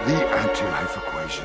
The AntiLife Equation.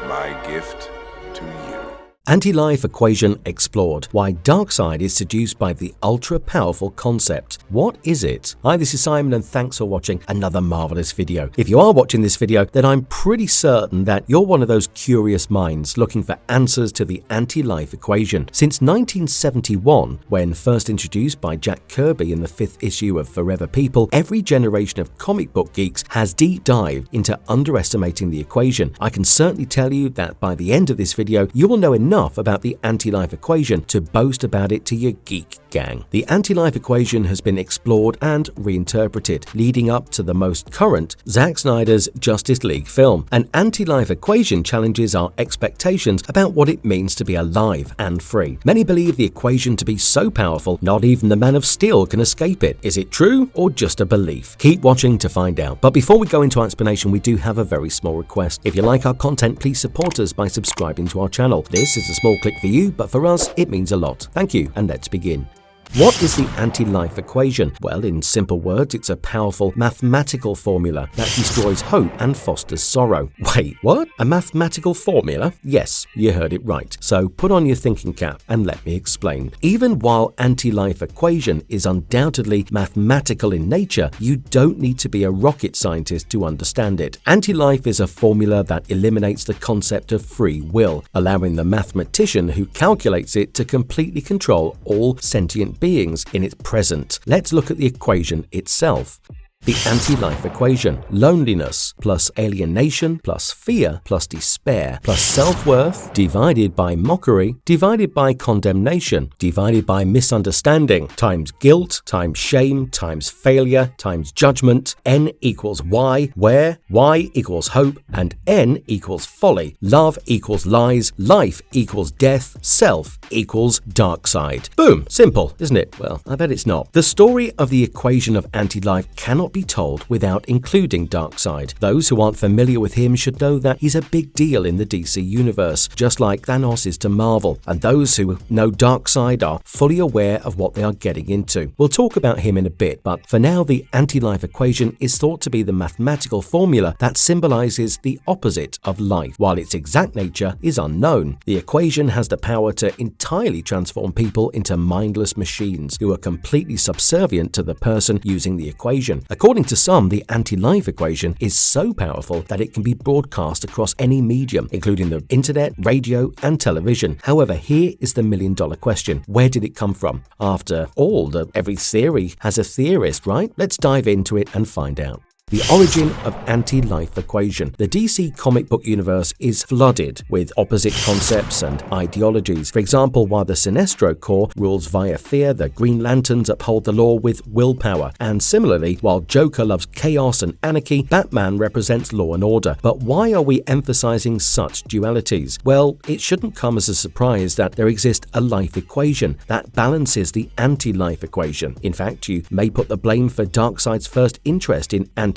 My gift to you. AntiLife Equation explored why Darkseid is seduced by the ultra-powerful concept. What is it? Hi, this is Simon and thanks for watching another marvelous video. If you are watching this video, then I'm pretty certain that you're one of those curious minds looking for answers to the AntiLife Equation. Since 1971, when first introduced by Jack Kirby in the 5th issue of Forever People, every generation of comic book geeks has deep dived into underestimating the equation. I can certainly tell you that by the end of this video, you will know enough about the AntiLife Equation to boast about it to your geek gang. The AntiLife Equation has been explored and reinterpreted, leading up to the most current Zack Snyder's Justice League film. An AntiLife Equation challenges our expectations about what it means to be alive and free. Many believe the equation to be so powerful, not even the Man of Steel can escape it. Is it true or just a belief? Keep watching to find out. But before we go into our explanation, we do have a very small request. If you like our content, please support us by subscribing to our channel. This is a small click for you, but for us, it means a lot. Thank you, and let's begin. What is the AntiLife Equation? Well, in simple words, it's a powerful mathematical formula that destroys hope and fosters sorrow. Wait, what? A mathematical formula? Yes, you heard it right. So put on your thinking cap and let me explain. Even while AntiLife Equation is undoubtedly mathematical in nature, you don't need to be a rocket scientist to understand it. AntiLife is a formula that eliminates the concept of free will, allowing the mathematician who calculates it to completely control all sentient beings in its present. Let's look at the equation itself. The AntiLife Equation: loneliness plus alienation plus fear plus despair plus self-worth divided by mockery divided by condemnation divided by misunderstanding times guilt times shame times failure times judgment. N equals Y, where Y equals hope and N equals folly. Love equals lies, life equals death, self equals Darkseid. Boom! Simple, isn't it? Well, I bet it's not. The story of the equation of AntiLife cannot be told without including Darkseid. Those who aren't familiar with him should know that he's a big deal in the DC universe, just like Thanos is to Marvel, and those who know Darkseid are fully aware of what they are getting into. We'll talk about him in a bit, but for now the AntiLife Equation is thought to be the mathematical formula that symbolizes the opposite of life. While its exact nature is unknown, the equation has the power to entirely transform people into mindless machines who are completely subservient to the person using the equation. According to some, the AntiLife Equation is so powerful that it can be broadcast across any medium, including the internet, radio, and television. However, here is the million-dollar question. Where did it come from? After all, every theory has a theorist, right? Let's dive into it and find out. The origin of AntiLife Equation. The DC comic book universe is flooded with opposite concepts and ideologies. For example, while the Sinestro Corps rules via fear, the Green Lanterns uphold the law with willpower. And similarly, while Joker loves chaos and anarchy, Batman represents law and order. But why are we emphasizing such dualities? Well, it shouldn't come as a surprise that there exists a life equation that balances the AntiLife Equation. In fact, you may put the blame for Darkseid's first interest in anti-life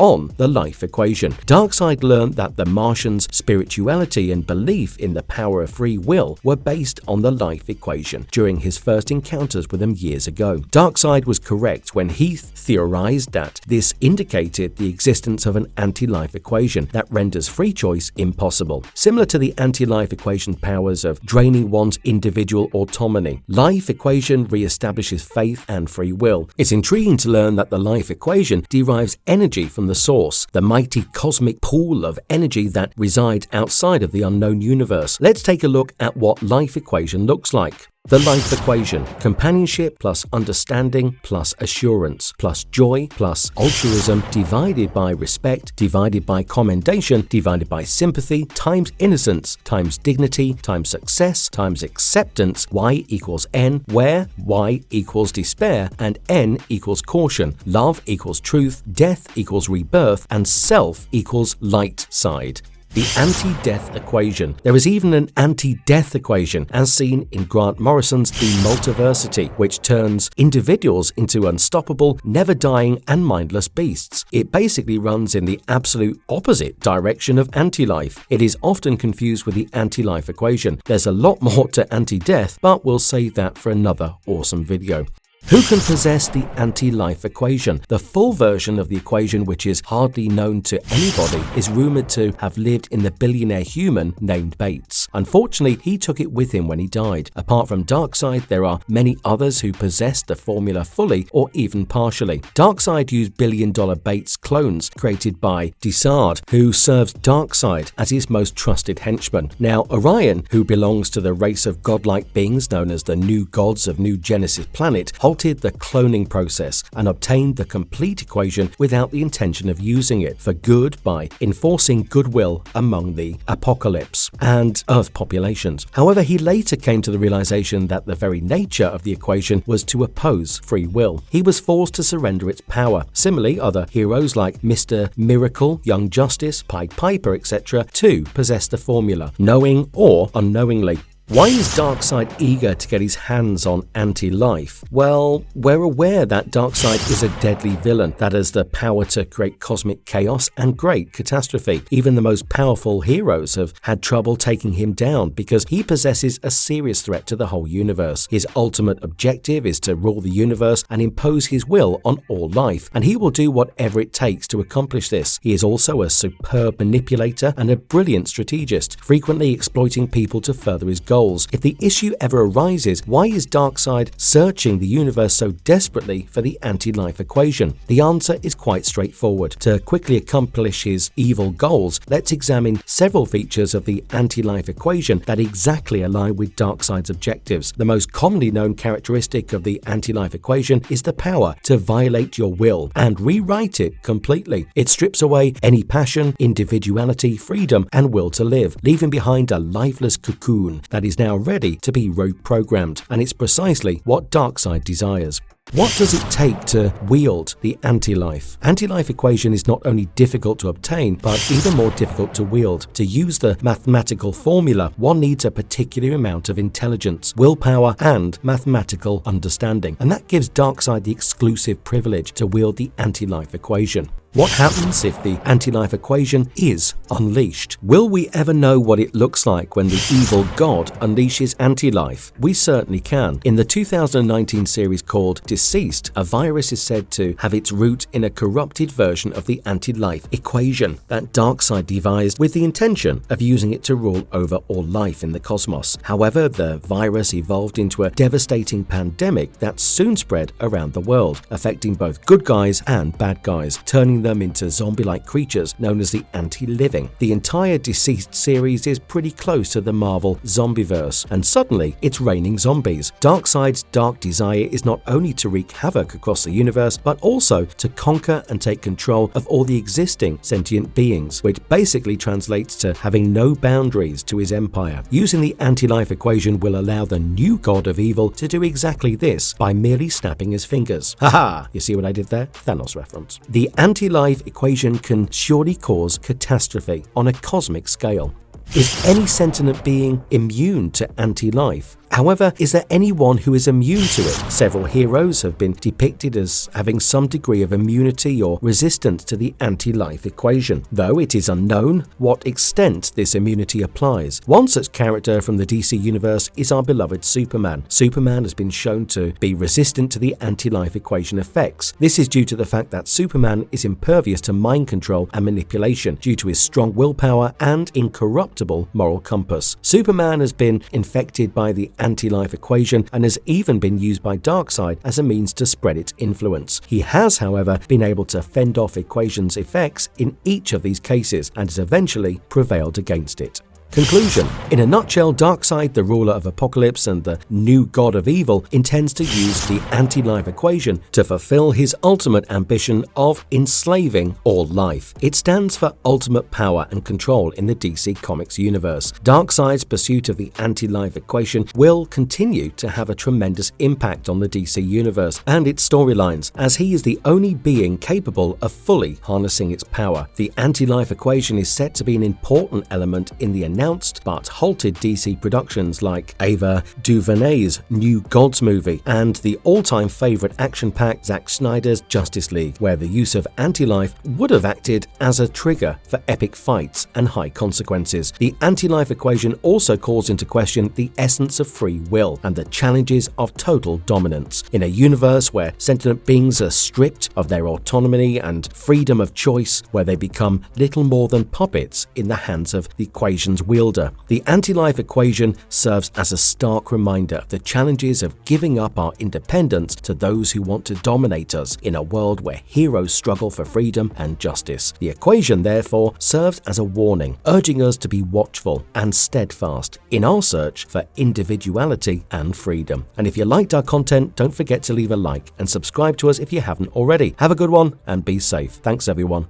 on the life equation. Darkseid learned that the Martians' spirituality and belief in the power of free will were based on the life equation during his first encounters with them years ago. Darkseid was correct when he theorized that this indicated the existence of an anti-life equation that renders free choice impossible. Similar to the anti-life equation powers of draining one's individual autonomy, life equation reestablishes faith and free will. It's intriguing to learn that the life equation derives energy from the source, the mighty cosmic pool of energy that resides outside of the unknown universe. Let's take a look at what life equation looks like. The life equation: companionship plus understanding plus assurance plus joy plus altruism divided by respect divided by commendation divided by sympathy times innocence times dignity times success times acceptance. Y equals N, where Y equals despair and N equals caution. Love equals truth, death equals rebirth, and self equals light side. The anti-death equation. There is even an anti-death equation, as seen in Grant Morrison's The Multiversity, which turns individuals into unstoppable, never-dying, and mindless beasts. It basically runs in the absolute opposite direction of anti-life. It is often confused with the anti-life equation. There's a lot more to anti-death, but we'll save that for another awesome video. Who can possess the anti-life equation? The full version of the equation, which is hardly known to anybody, is rumored to have lived in the billionaire human named Bates. Unfortunately, he took it with him when he died. Apart from Darkseid, there are many others who possess the formula fully or even partially. Darkseid used billion-dollar Bates clones created by Darkseid, who serves Darkseid as his most trusted henchman. Now, Orion, who belongs to the race of godlike beings known as the New Gods of New Genesis Planet, halted the cloning process and obtained the complete equation without the intention of using it for good by enforcing goodwill among the apocalypse and Earth populations. However, he later came to the realization that the very nature of the equation was to oppose free will. He was forced to surrender its power. Similarly, other heroes like Mr. Miracle, Young Justice, Pied Piper, etc. too possess the formula, knowing or unknowingly. Why is Darkseid eager to get his hands on anti-life? Well, we're aware that Darkseid is a deadly villain that has the power to create cosmic chaos and great catastrophe. Even the most powerful heroes have had trouble taking him down because he possesses a serious threat to the whole universe. His ultimate objective is to rule the universe and impose his will on all life, and he will do whatever it takes to accomplish this. He is also a superb manipulator and a brilliant strategist, frequently exploiting people to further his goals. If the issue ever arises, why is Darkseid searching the universe so desperately for the anti-life equation? The answer is quite straightforward. To quickly accomplish his evil goals, let's examine several features of the anti-life equation that exactly align with Darkseid's objectives. The most commonly known characteristic of the anti-life equation is the power to violate your will and rewrite it completely. It strips away any passion, individuality, freedom, and will to live, leaving behind a lifeless cocoon that is now ready to be reprogrammed, and it's precisely what Darkseid desires. What does it take to wield the anti-life? Anti-life equation is not only difficult to obtain, but even more difficult to wield. To use the mathematical formula, one needs a particular amount of intelligence, willpower, and mathematical understanding, and that gives Darkseid the exclusive privilege to wield the anti-life equation. What happens if the anti-life equation is unleashed? Will we ever know what it looks like when the evil god unleashes anti-life? We certainly can. In the 2019 series called Seduced, a virus is said to have its root in a corrupted version of the anti-life equation that Darkseid devised with the intention of using it to rule over all life in the cosmos. However, the virus evolved into a devastating pandemic that soon spread around the world, affecting both good guys and bad guys, turning them into zombie-like creatures known as the anti-living. The entire Seduced series is pretty close to the Marvel zombieverse, and suddenly it's raining zombies. Darkseid's dark desire is not only to wreak havoc across the universe, but also to conquer and take control of all the existing sentient beings, which basically translates to having no boundaries to his empire. Using the anti-life equation will allow the new god of evil to do exactly this by merely snapping his fingers. Haha! You see what I did there? Thanos reference. The anti-life equation can surely cause catastrophe on a cosmic scale. Is any sentient being immune to anti-life? However, is there anyone who is immune to it? Several heroes have been depicted as having some degree of immunity or resistance to the anti-life equation, though it is unknown what extent this immunity applies. One such character from the DC universe is our beloved Superman. Superman has been shown to be resistant to the anti-life equation effects. This is due to the fact that Superman is impervious to mind control and manipulation due to his strong willpower and incorruptible moral compass. Superman has been infected by the anti-life equation and has even been used by Darkseid as a means to spread its influence. He has, however, been able to fend off equation's effects in each of these cases and has eventually prevailed against it. Conclusion. In a nutshell, Darkseid, the ruler of Apocalypse and the new god of evil, intends to use the anti-life equation to fulfill his ultimate ambition of enslaving all life. It stands for ultimate power and control in the DC Comics universe. Darkseid's pursuit of the anti-life equation will continue to have a tremendous impact on the DC universe and its storylines, as he is the only being capable of fully harnessing its power. The anti-life equation is set to be an important element in the announced but halted DC productions like Ava DuVernay's New Gods movie and the all-time favorite action-packed Zack Snyder's Justice League, where the use of anti-life would have acted as a trigger for epic fights and high consequences. The anti-life equation also calls into question the essence of free will and the challenges of total dominance. In a universe where sentient beings are stripped of their autonomy and freedom of choice, where they become little more than puppets in the hands of the equation's wielder, the anti-life equation serves as a stark reminder of the challenges of giving up our independence to those who want to dominate us in a world where heroes struggle for freedom and justice. The equation, therefore, serves as a warning, urging us to be watchful and steadfast in our search for individuality and freedom. And if you liked our content, don't forget to leave a like and subscribe to us if you haven't already. Have a good one and be safe. Thanks, everyone.